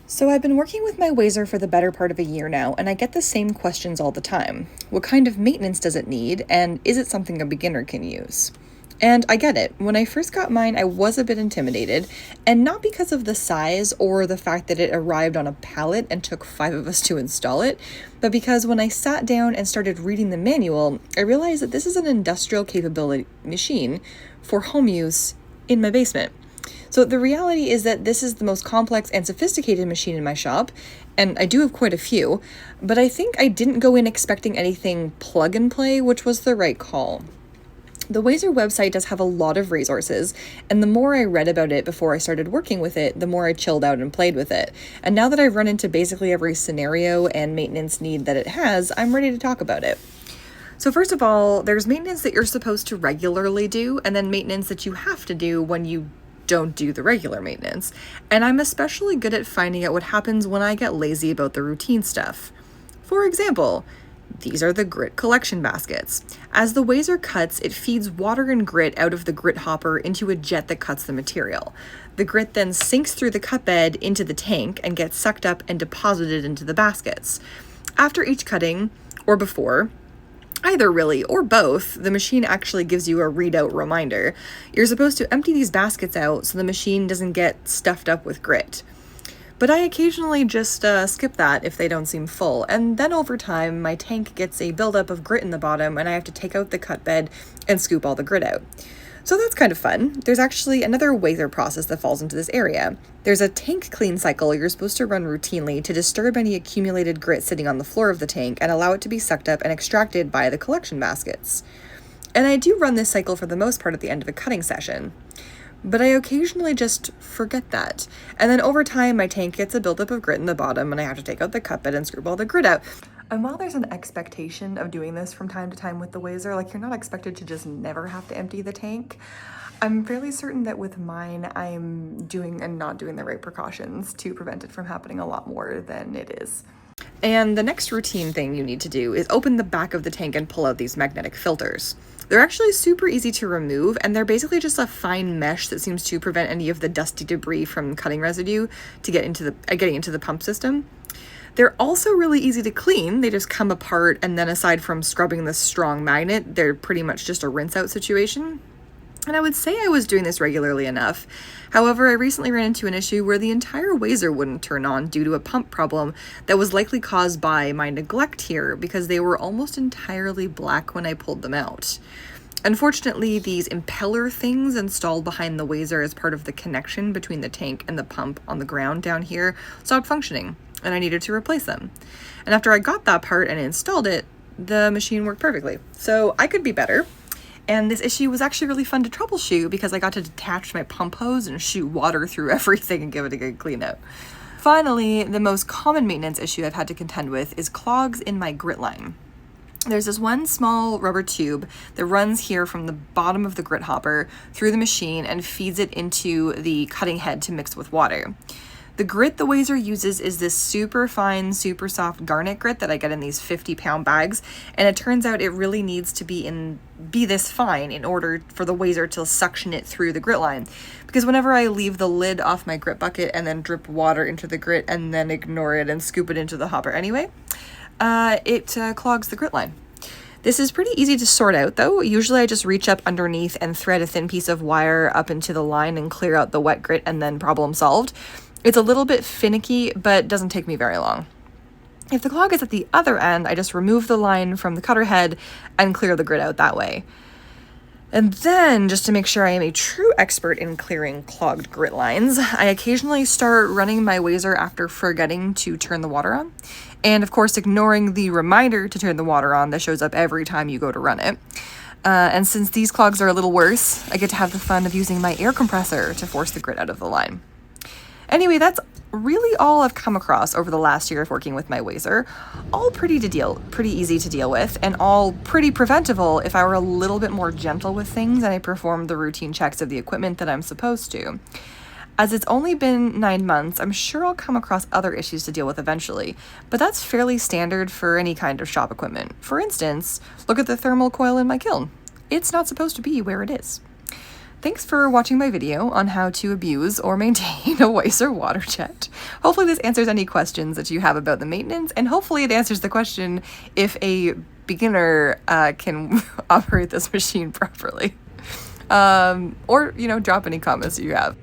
So I've been working with my WAZER for the better part of a year now, and I get the same questions all the time. What kind of maintenance does it need, and is it something a beginner can use? And I get it. When I first got mine, I was a bit intimidated, and not because of the size or the fact that it arrived on a pallet and took 5 of us to install it, but because when I sat down and started reading the manual, I realized that this is an industrial capability machine for home use in my basement. So the reality is that this is the most complex and sophisticated machine in my shop, and I do have quite a few, but I think I didn't go in expecting anything plug and play, which was the right call. The WAZER website does have a lot of resources, and the more I read about it before I started working with it, the more I chilled out and played with it. And now that I've run into basically every scenario and maintenance need that it has, I'm ready to talk about it. So first of all, there's maintenance that you're supposed to regularly do, and then maintenance that you have to do when you don't do the regular maintenance. And I'm especially good at finding out what happens when I get lazy about the routine stuff. For example, these are the grit collection baskets. As the WAZER cuts, it feeds water and grit out of the grit hopper into a jet that cuts the material. The grit then sinks through the cut bed into the tank and gets sucked up and deposited into the baskets. After each cutting, or before, either really, or both, the machine actually gives you a readout reminder. You're supposed to empty these baskets out so the machine doesn't get stuffed up with grit. But I occasionally just skip that if they don't seem full, and then over time my tank gets a buildup of grit in the bottom and I have to take out the cut bed and scoop all the grit out. So that's kind of fun. There's actually another WAZER process that falls into this area. There's a tank clean cycle you're supposed to run routinely to disturb any accumulated grit sitting on the floor of the tank and allow it to be sucked up and extracted by the collection baskets. And I do run this cycle for the most part at the end of a cutting session. But I occasionally just forget that. And then over time, my tank gets a buildup of grit in the bottom and I have to take out the cut bed and scoop all the grit out. And while there's an expectation of doing this from time to time with the WAZER, like you're not expected to just never have to empty the tank, I'm fairly certain that with mine, I'm doing and not doing the right precautions to prevent it from happening a lot more than it is. And the next routine thing you need to do is open the back of the tank and pull out these magnetic filters. They're actually super easy to remove, and they're basically just a fine mesh that seems to prevent any of the dusty debris from cutting residue to getting into the pump system. They're also really easy to clean. They just come apart, and then aside from scrubbing the strong magnet, they're pretty much just a rinse out situation. And I would say I was doing this regularly enough. However, I recently ran into an issue where the entire WAZER wouldn't turn on due to a pump problem that was likely caused by my neglect here because they were almost entirely black when I pulled them out. Unfortunately, these impeller things installed behind the WAZER as part of the connection between the tank and the pump on the ground down here stopped functioning, and I needed to replace them. And after I got that part and installed it, the machine worked perfectly. So I could be better. And this issue was actually really fun to troubleshoot because I got to detach my pump hose and shoot water through everything and give it a good clean out. Finally, the most common maintenance issue I've had to contend with is clogs in my grit line. There's this one small rubber tube that runs here from the bottom of the grit hopper through the machine and feeds it into the cutting head to mix with water. The grit the WAZER uses is this super fine, super soft garnet grit that I get in these 50-pound bags, and it turns out it really needs to be this fine in order for the WAZER to suction it through the grit line. Because whenever I leave the lid off my grit bucket and then drip water into the grit and then ignore it and scoop it into the hopper anyway, it clogs the grit line. This is pretty easy to sort out though. Usually I just reach up underneath and thread a thin piece of wire up into the line and clear out the wet grit and then problem solved. It's a little bit finicky, but doesn't take me very long. If the clog is at the other end, I just remove the line from the cutter head and clear the grit out that way. And then, just to make sure I am a true expert in clearing clogged grit lines, I occasionally start running my WAZER after forgetting to turn the water on. And of course, ignoring the reminder to turn the water on that shows up every time you go to run it. And since these clogs are a little worse, I get to have the fun of using my air compressor to force the grit out of the line. Anyway, that's really all I've come across over the last year of working with my WAZER. All pretty easy to deal with, and all pretty preventable if I were a little bit more gentle with things and I performed the routine checks of the equipment that I'm supposed to. As it's only been 9 months, I'm sure I'll come across other issues to deal with eventually, but that's fairly standard for any kind of shop equipment. For instance, look at the thermal coil in my kiln. It's not supposed to be where it is. Thanks for watching my video on how to abuse or maintain a WAZER Waterjet. Hopefully this answers any questions that you have about the maintenance, and hopefully it answers the question if a beginner can operate this machine properly. Or, drop any comments that you have.